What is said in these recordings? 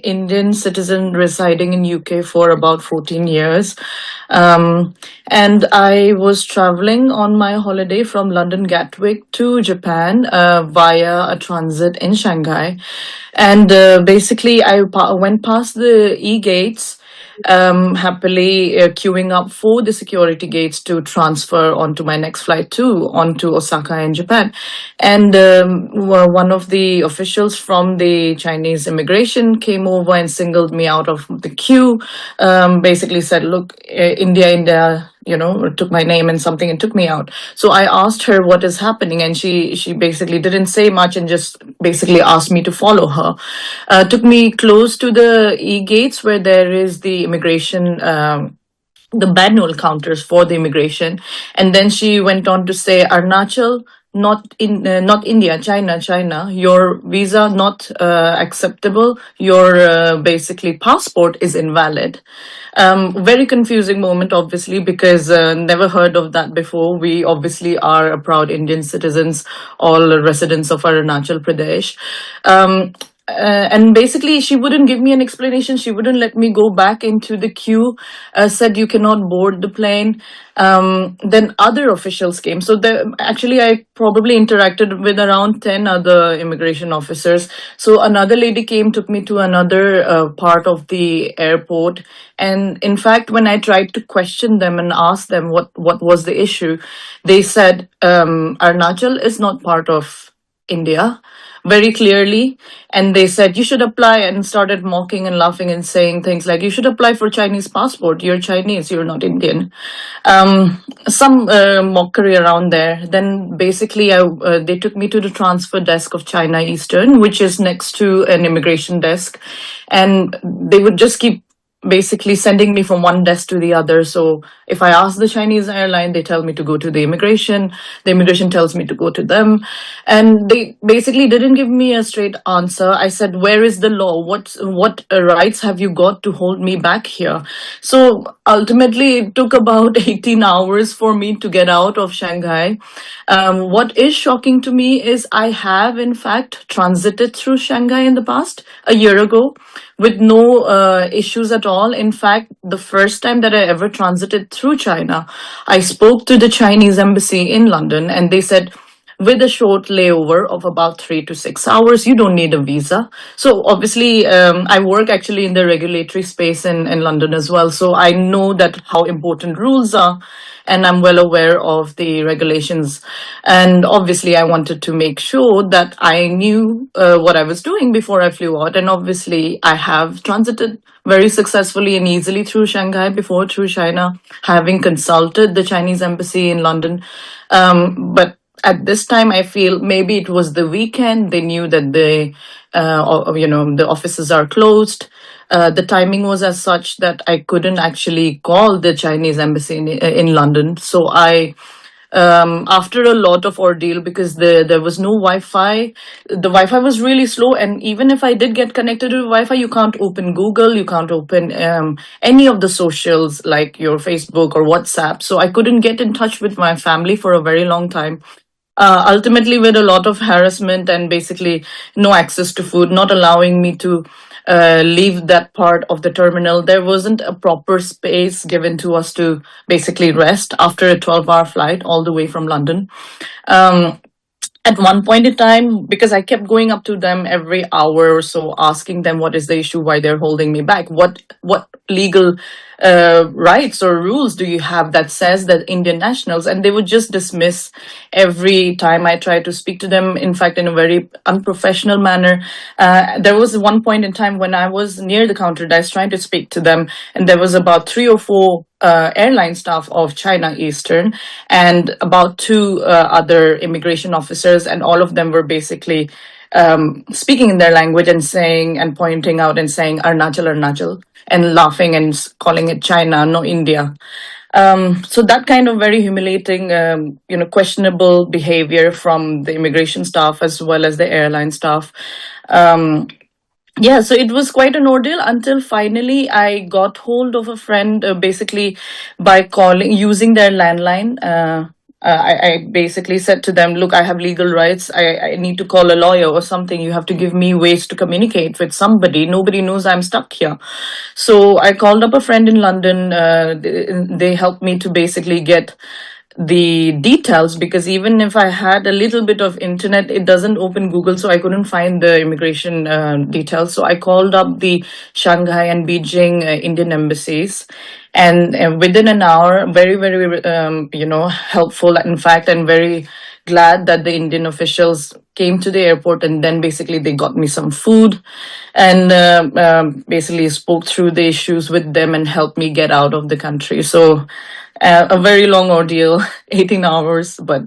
Indian citizen residing in UK for about 14 years. And I was traveling on my holiday from London Gatwick to Japan via a transit in Shanghai. And basically, went past the e-gates, happily queuing up for the security gates to transfer onto my next flight onto Osaka in Japan. And one of the officials from the Chinese immigration came over and singled me out of the queue. Basically said, "Look, India, took my name and something and took me out." So I asked her what is happening, and she basically didn't say much and just basically asked me to follow her. Took me close to the e-gates where there is the immigration. The manual counters for the immigration, and then she went on to say, "Arunachal, not India, China. Your visa not acceptable. Your basically passport is invalid." Very confusing moment, obviously, because never heard of that before. We obviously are a proud Indian citizens, all residents of Arunachal Pradesh. And basically, she wouldn't give me an explanation. She wouldn't let me go back into the queue. Said you cannot board the plane. Then other officials came. So actually, I probably interacted with around 10 other immigration officers. So another lady came, took me to another part of the airport. And in fact, when I tried to question them and ask them what was the issue, they said Arunachal is not part of India, very clearly. And they said you should apply, and started mocking and laughing and saying things like, "You should apply for Chinese passport. You're Chinese, you're not Indian." Some mockery around there. Then basically they took me to the transfer desk of China Eastern, which is next to an immigration desk. And they would just keep basically sending me from one desk to the other. So if I ask the Chinese airline, they tell me to go to the immigration tells me to go to them. And they basically didn't give me a straight answer. I said, "Where is the law? What rights have you got to hold me back here?" So ultimately it took about 18 hours for me to get out of Shanghai. What is shocking to me is I have in fact transited through Shanghai in the past, a year ago, with no issues at all. In fact, the first time that I ever transited through China, I spoke to the Chinese embassy in London, and they said, with a short layover of about 3 to 6 hours, you don't need a visa. So obviously, I work actually in the regulatory space in London as well. So I know that how important rules are, and I'm well aware of the regulations. And obviously, I wanted to make sure that I knew what I was doing before I flew out. And obviously, I have transited very successfully and easily through Shanghai before, through China, having consulted the Chinese embassy in London. But at this time, I feel maybe it was the weekend. They knew that the offices are closed. The timing was as such that I couldn't actually call the Chinese embassy in London. So after a lot of ordeal, because there was no Wi-Fi, the Wi-Fi was really slow. And even if I did get connected to Wi-Fi, you can't open Google, you can't open any of the socials like your Facebook or WhatsApp. So I couldn't get in touch with my family for a very long time. Ultimately, with a lot of harassment and basically no access to food, not allowing me to leave that part of the terminal. There wasn't a proper space given to us to basically rest after a 12-hour flight all the way from London. At one point in time, because I kept going up to them every hour or so, asking them what is the issue, why they're holding me back, what legal rights or rules do you have that says that Indian nationals, and they would just dismiss every time I tried to speak to them, in fact, in a very unprofessional manner. There was one point in time when I was near the counter desk trying to speak to them, and there was about 3 or 4 airline staff of China Eastern and about 2 other immigration officers, and all of them were basically speaking in their language and saying and pointing out and saying Arunachal, and laughing and calling it China, no India. So that kind of very humiliating, questionable behavior from the immigration staff as well as the airline staff. Yeah, so it was quite an ordeal until finally I got hold of a friend, basically by using their landline. I basically said to them, look, I have legal rights. I need to call a lawyer or something. You have to give me ways to communicate with somebody. Nobody knows I'm stuck here. So I called up a friend in London. They helped me to basically get the details, because even if I had a little bit of internet, it doesn't open Google, so I couldn't find the immigration details. So I called up the Shanghai and Beijing Indian embassies, and within an hour, very very helpful, in fact, and very glad that the Indian officials came to the airport, and then basically they got me some food, and basically spoke through the issues with them and helped me get out of the country. So a very long ordeal, 18 hours, but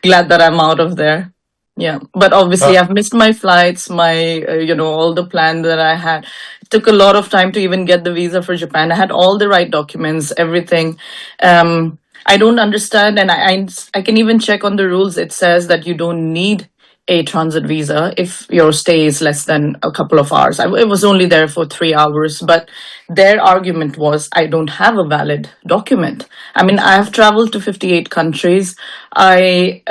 glad that I'm out of there. Yeah, but obviously I've missed my flights, my all the plan that I had. It took a lot of time to even get the visa for Japan. I had all the right documents, everything. I don't understand, and I can even check on the rules. It says that you don't need a transit visa if your stay is less than a couple of hours. I was only there for 3 hours, but their argument was I don't have a valid document. I mean, I have traveled to 58 countries. I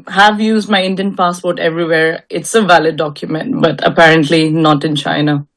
have used my Indian passport everywhere. It's a valid document, but apparently not in China.